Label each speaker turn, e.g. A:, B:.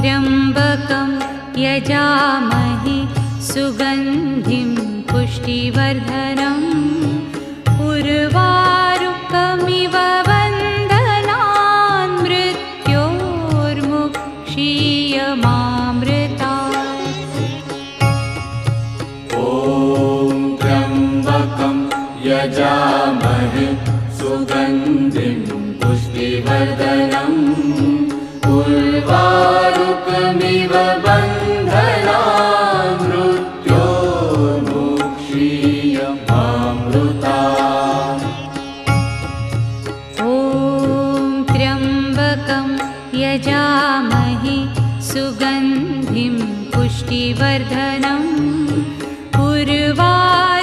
A: त्र्यम्बकं यजामहे सुगन्धिं पुष्टिवर्धनम् उर्वारुकमिव बन्धनान् मृत्योर्मुक्षीयमामृतात्।
B: ॐ त्र्यम्बकं यजामहे सुगन्धिं पुष्टिवर्धनम् उर्वारुकमिव बन्धनान् मृत्योर्मुक्षीयमामृतात्।
A: ॐ त्र्यम्बकं यजामहे सुगन्धिं पुष्टिवर्धनम् उर्वारुकमिव